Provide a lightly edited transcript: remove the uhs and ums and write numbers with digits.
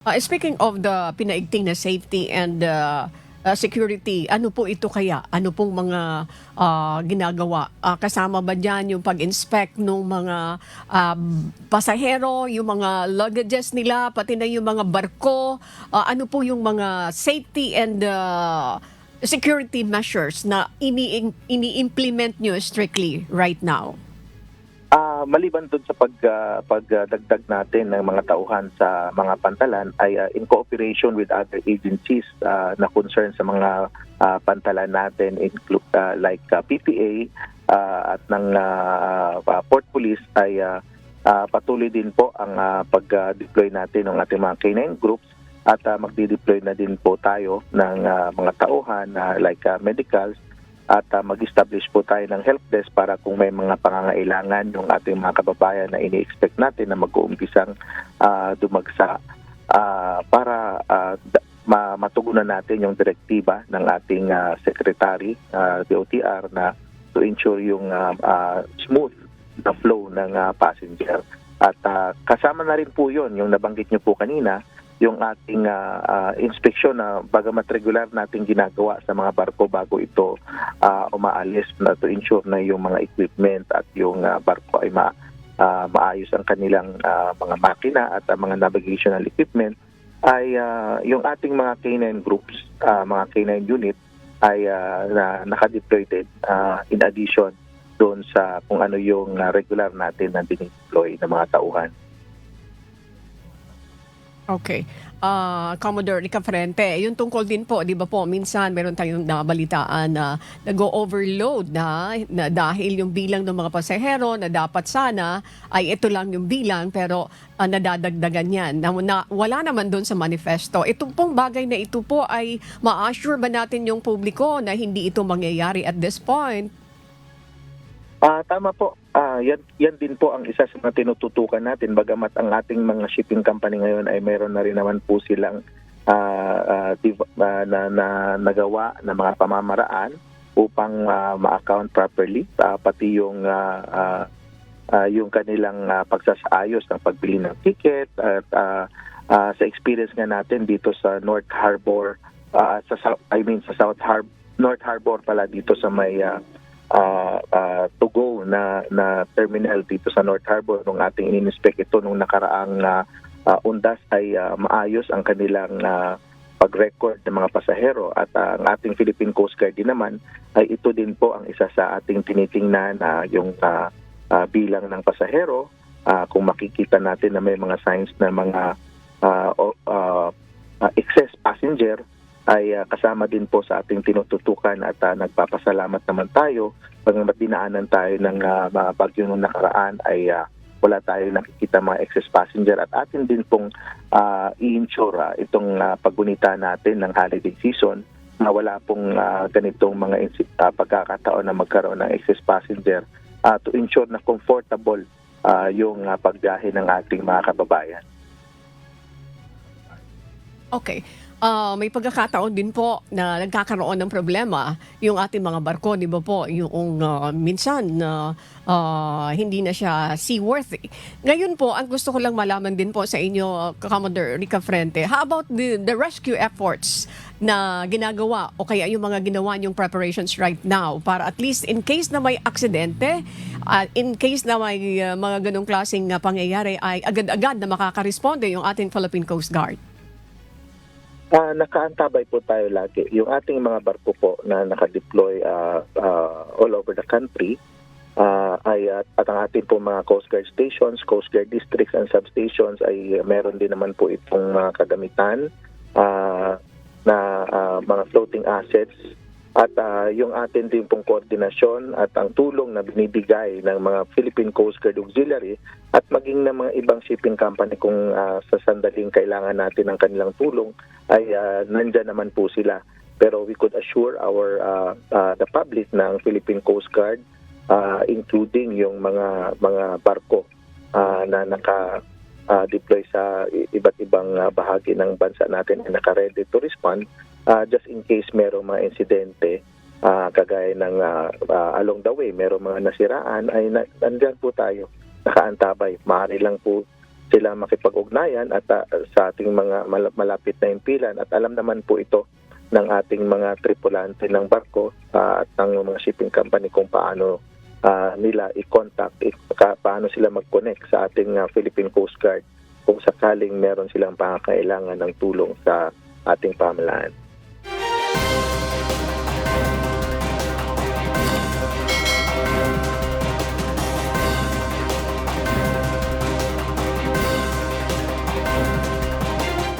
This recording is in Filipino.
Speaking of the pinaigting na safety and security, ano po ito kaya? Ano pong mga ginagawa? Kasama ba dyan yung pag-inspect ng mga pasahero, yung mga luggages nila, pati na yung mga barko? Ano po yung mga safety and security measures na ini-implement nyo strictly right now? Maliban doon sa pagdagdag natin ng mga tauhan sa mga pantalan ay in cooperation with other agencies na concerned sa mga pantalan natin include like PPA at ng Port Police ay patuloy din po ang pag-deploy natin ng ating mga K9 groups at magdi-deploy na din po tayo ng mga tauhan like medicals at mag-establish po tayo ng help desk para kung may mga pangangailangan yung ating mga kababayan na ini-expect natin na mag-uumpisang dumagsa para matugunan natin yung direktiba ng ating secretary, DOTR, na to ensure yung smooth na flow ng passenger. At kasama na rin po yun, yung nabanggit nyo po kanina, yung ating inspeksyon na bagamat regular nating ginagawa sa mga barko bago ito umaalis na to ensure na yung mga equipment at yung barko ay maayos ang kanilang mga makina at mga navigational equipment ay yung ating mga K9 groups, mga K9 unit ay nakadeploy din in addition doon sa kung ano yung regular natin na dinideploy ng mga tauhan. Okay. Commodore Ricafrente, yung tungkol din po, di ba po, minsan meron tayong nabalitaan na nag-overload na dahil yung bilang ng mga pasahero na dapat sana ay ito lang yung bilang pero nadadagdagan yan. Wala naman doon sa manifesto. Itong pong bagay na ito po ay ma-assure ba natin yung publiko na hindi ito mangyayari at this point? Tama po. Yan din po ang isa sa mga tinututukan natin. Bagamat ang ating mga shipping company ngayon ay mayroon na rin naman po silang nagawa na mga pamamaraan upang ma-account properly. Pati yung kanilang pagsasaayos ng pagbili ng ticket. At sa experience nga natin dito sa North Harbor, sa North Harbor pala dito sa may to go na terminal dito sa North Harbor nung ating in-inspect ito nung nakaraang undas ay maayos ang kanilang pag-record ng mga pasahero at ang ating Philippine Coast Guard din naman ay ito din po ang isa sa ating tinitingnan yung bilang ng pasahero. Kung makikita natin na may mga signs na mga excess passenger ay kasama din po sa ating tinututukan at nagpapasalamat naman tayo pag dinaanan tayo ng mga bagyo nung nakaraan ay wala tayo nakikita mga excess passenger at atin din pong i-insure itong paggunita natin ng holiday season na wala pong ganitong mga pagkakataon na magkaroon ng excess passenger to ensure na comfortable yung pagbiyahe ng ating mga kababayan. Okay. May pagkakataon din po na nagkakaroon ng problema yung ating mga barko, di ba po? Yung minsan hindi na siya seaworthy. Ngayon po, ang gusto ko lang malaman din po sa inyo, Commodore Ricafrente, how about the rescue efforts na ginagawa o kaya yung mga ginawa niyong preparations right now para at least in case na may aksidente, in case na may mga ganong klaseng pangyayari ay agad-agad na makakaresponde yung ating Philippine Coast Guard? Nakaantabay po tayo lagi. Yung ating mga barko po na nakadeploy all over the country at ang ating po mga Coast Guard stations, Coast Guard districts and substations ay meron din naman po itong mga kagamitan na mga floating assets at yung atin din pong koordinasyon at ang tulong na binibigay ng mga Philippine Coast Guard Auxiliary at maging ng mga ibang shipping company kung sa sandaling kailangan natin ng kanilang tulong ay nandyan naman po sila. Pero we could assure the public ng Philippine Coast Guard including yung mga barko na naka-deploy sa iba't ibang bahagi ng bansa natin ay naka-ready to respond just in case merong mga insidente kagaya ng along the way merong mga nasiraan ay nandiyan po tayo nakaantabay. Maaari lang po sila makipag-ugnayan at sa ating mga malapit na impilan, at alam naman po ito ng ating mga tripulante ng barko at ng mga shipping company kung paano nila i-contact, paano sila mag-connect sa ating Philippine Coast Guard kung sakaling meron silang pangangailangan ng tulong sa ating pamahalaan.